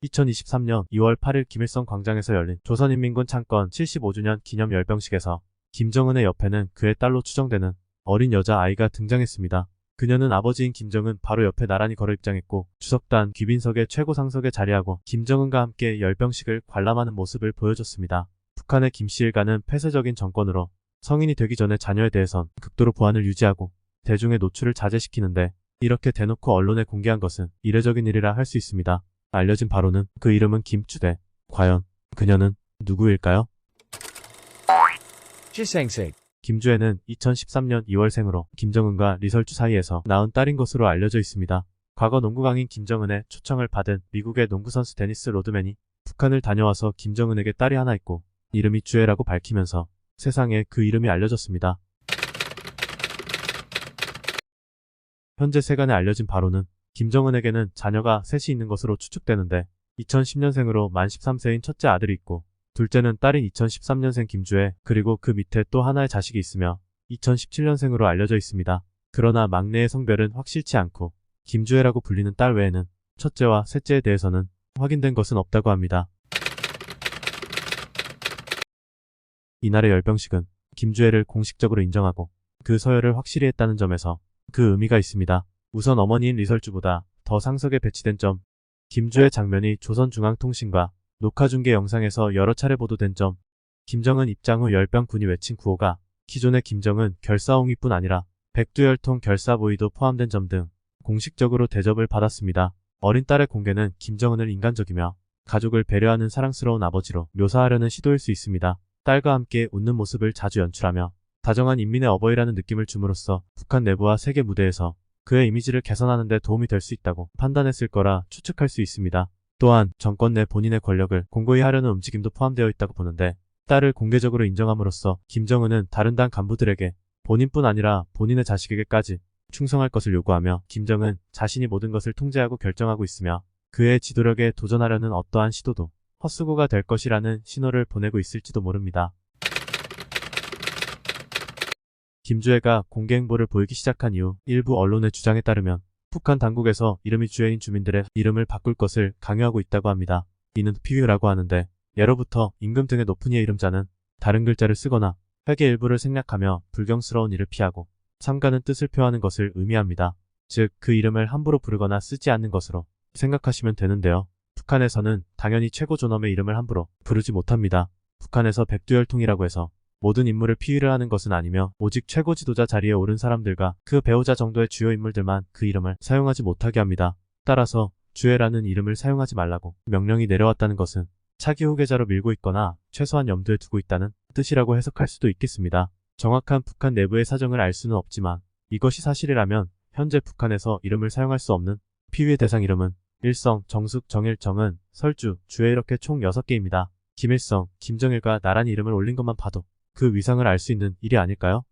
2023년 2월 8일 김일성 광장에서 열린 조선인민군 창건 75주년 기념 열병식에서 김정은의 옆에는 그의 딸로 추정되는 어린 여자아이가 등장했습니다. 그녀는 아버지인 김정은 바로 옆에 나란히 걸어 입장했고 주석단 귀빈석의 최고 상석에 자리하고 김정은과 함께 열병식을 관람하는 모습을 보여줬습니다. 북한의 김씨 일가는 폐쇄적인 정권으로 성인이 되기 전에 자녀에 대해선 극도로 보안을 유지하고 대중의 노출을 자제시키는데 이렇게 대놓고 언론에 공개한 것은 이례적인 일이라 할 수 있습니다. 알려진 바로는 그 이름은 김추대. 과연 그녀는 누구일까요? 김주애는 2013년 2월생으로 김정은과 리설주 사이에서 낳은 딸인 것으로 알려져 있습니다. 과거 농구광인 김정은의 초청을 받은 미국의 농구선수 데니스 로드맨이 북한을 다녀와서 김정은에게 딸이 하나 있고 이름이 주애라고 밝히면서 세상에 그 이름이 알려졌습니다. 현재 세간에 알려진 바로는 김정은에게는 자녀가 셋이 있는 것으로 추측되는데 2010년생으로 만 13세인 첫째 아들이 있고 둘째는 딸인 2013년생 김주애 그리고 그 밑에 또 하나의 자식이 있으며 2017년생으로 알려져 있습니다. 그러나 막내의 성별은 확실치 않고 김주애라고 불리는 딸 외에는 첫째와 셋째에 대해서는 확인된 것은 없다고 합니다. 이날의 열병식은 김주애를 공식적으로 인정하고 그 서열을 확실히 했다는 점에서 그 의미가 있습니다. 우선 어머니인 리설주보다 더 상석에 배치된 점, 김주애 장면이 조선중앙통신과 녹화중계 영상에서 여러 차례 보도된 점, 김정은 입장 후 열병군이 외친 구호가 기존의 김정은 결사옹위뿐 아니라 백두열통 결사보위도 포함된 점 등 공식적으로 대접을 받았습니다. 어린 딸의 공개는 김정은을 인간적이며 가족을 배려하는 사랑스러운 아버지로 묘사하려는 시도일 수 있습니다. 딸과 함께 웃는 모습을 자주 연출하며 다정한 인민의 어버이라는 느낌을 줌으로써 북한 내부와 세계 무대에서 그의 이미지를 개선하는 데 도움이 될 수 있다고 판단했을 거라 추측할 수 있습니다. 또한 정권 내 본인의 권력을 공고히 하려는 움직임도 포함되어 있다고 보는데 딸을 공개적으로 인정함으로써 김정은은 다른 당 간부들에게 본인뿐 아니라 본인의 자식에게까지 충성할 것을 요구하며 김정은 자신이 모든 것을 통제하고 결정하고 있으며 그의 지도력에 도전하려는 어떠한 시도도 헛수고가 될 것이라는 신호를 보내고 있을지도 모릅니다. 김주애가 공개 행보를 보이기 시작한 이후 일부 언론의 주장에 따르면 북한 당국에서 이름이 주애인 주민들의 이름을 바꿀 것을 강요하고 있다고 합니다. 이는 피유라고 하는데 예로부터 임금 등의 높은 이의 이름자는 다른 글자를 쓰거나 회계 일부를 생략하며 불경스러운 일을 피하고 삼가는 뜻을 표하는 것을 의미합니다. 즉 그 이름을 함부로 부르거나 쓰지 않는 것으로 생각하시면 되는데요. 북한에서는 당연히 최고 존엄의 이름을 함부로 부르지 못합니다. 북한에서 백두열통이라고 해서 모든 인물을 피의를 하는 것은 아니며 오직 최고 지도자 자리에 오른 사람들과 그 배우자 정도의 주요 인물들만 그 이름을 사용하지 못하게 합니다. 따라서 주애라는 이름을 사용하지 말라고 명령이 내려왔다는 것은 차기 후계자로 밀고 있거나 최소한 염두에 두고 있다는 뜻이라고 해석할 수도 있겠습니다. 정확한 북한 내부의 사정을 알 수는 없지만 이것이 사실이라면 현재 북한에서 이름을 사용할 수 없는 피의의 대상 이름은 일성, 정숙, 정일, 정은, 설주, 주애 이렇게 총 6개입니다. 김일성, 김정일과 나란히 이름을 올린 것만 봐도 그 위상을 알 수 있는 일이 아닐까요?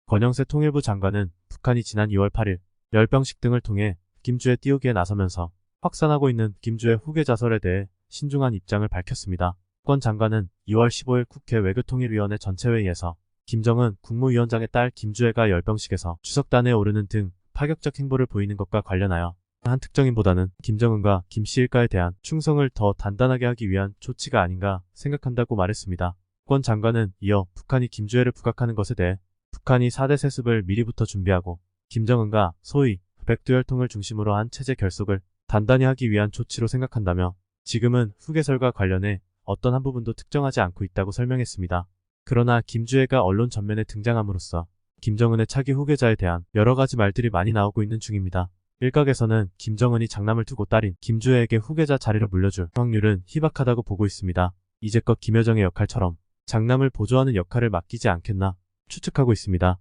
권영세 통일부 장관은 북한이 지난 2월 8일 열병식 등을 통해 김주애 띄우기에 나서면서 확산하고 있는 김주애 후계 자설에 대해 신중한 입장을 밝혔습니다. 권 장관은 2월 15일 국회 외교통일위원회 전체회의에서 김정은 국무위원장의 딸 김주애가 열병식에서 주석단에 오르는 등 파격적 행보를 보이는 것과 관련하여 한 특정인보다는 김정은과 김씨 일가에 대한 충성을 더 단단하게 하기 위한 조치가 아닌가 생각한다고 말했습니다. 권 장관은 이어 북한이 김주애를 부각하는 것에 대해 북한이 4대 세습을 미리부터 준비하고 김정은과 소위 백두열통을 중심으로 한 체제 결속을 단단히 하기 위한 조치로 생각한다며 지금은 후계설과 관련해 어떤 한 부분도 특정하지 않고 있다고 설명했습니다. 그러나 김주애가 언론 전면에 등장함으로써 김정은의 차기 후계자에 대한 여러 가지 말들이 많이 나오고 있는 중입니다. 일각에서는 김정은이 장남을 두고 딸인 김주애에게 후계자 자리를 물려줄 확률은 희박하다고 보고 있습니다. 이제껏 김여정의 역할처럼 장남을 보조하는 역할을 맡기지 않겠나 추측하고 있습니다.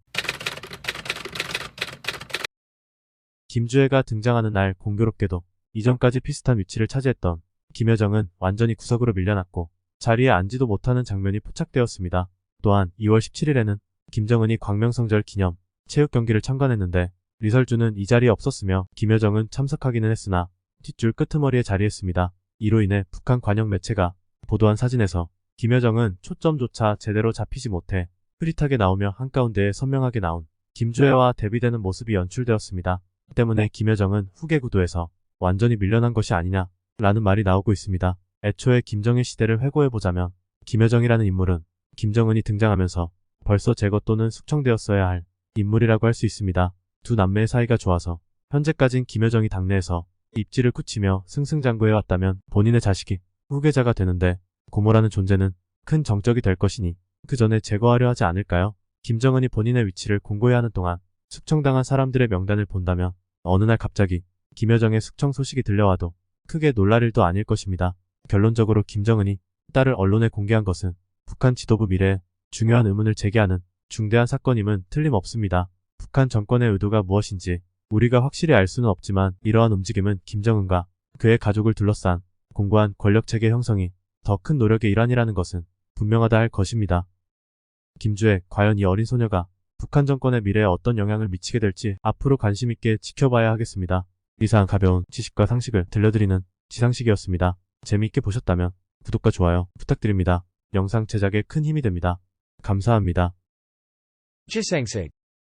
김주애가 등장하는 날 공교롭게도 이전까지 비슷한 위치를 차지했던 김여정은 완전히 구석으로 밀려났고 자리에 앉지도 못하는 장면이 포착되었습니다. 또한 2월 17일에는 김정은이 광명성절 기념 체육 경기를 참관했는데 리설주는 이 자리에 없었으며 김여정은 참석하기는 했으나 뒷줄 끄트머리에 자리했습니다. 이로 인해 북한 관영 매체가 보도한 사진에서 김여정은 초점조차 제대로 잡히지 못해 흐릿하게 나오며 한가운데에 선명하게 나온 김주애와 대비되는 모습이 연출되었습니다. 때문에 김여정은 후계 구도에서 완전히 밀려난 것이 아니냐 라는 말이 나오고 있습니다. 애초에 김정일 시대를 회고해보자면 김여정이라는 인물은 김정은이 등장하면서 벌써 제거 또는 숙청되었어야 할 인물이라고 할 수 있습니다. 두 남매의 사이가 좋아서 현재까진 김여정이 당내에서 입지를 굳히며 승승장구해왔다면 본인의 자식이 후계자가 되는데 고모라는 존재는 큰 정적이 될 것이니 그 전에 제거하려 하지 않을까요? 김정은이 본인의 위치를 공고히 하는 동안 숙청당한 사람들의 명단을 본다면 어느 날 갑자기 김여정의 숙청 소식이 들려와도 크게 놀랄 일도 아닐 것입니다. 결론적으로 김정은이 딸을 언론에 공개한 것은 북한 지도부 미래에 중요한 의문을 제기하는 중대한 사건임은 틀림없습니다. 북한 정권의 의도가 무엇인지 우리가 확실히 알 수는 없지만 이러한 움직임은 김정은과 그의 가족을 둘러싼 공고한 권력체계 형성이 더 큰 노력의 일환이라는 것은 분명하다 할 것입니다. 김주애, 과연 이 어린 소녀가 북한 정권의 미래에 어떤 영향을 미치게 될지 앞으로 관심 있게 지켜봐야 하겠습니다. 이상 가벼운 지식과 상식을 들려드리는 지상식이었습니다. 재미있게 보셨다면 구독과 좋아요 부탁드립니다. 영상 제작에 큰 힘이 됩니다. 감사합니다. 지상식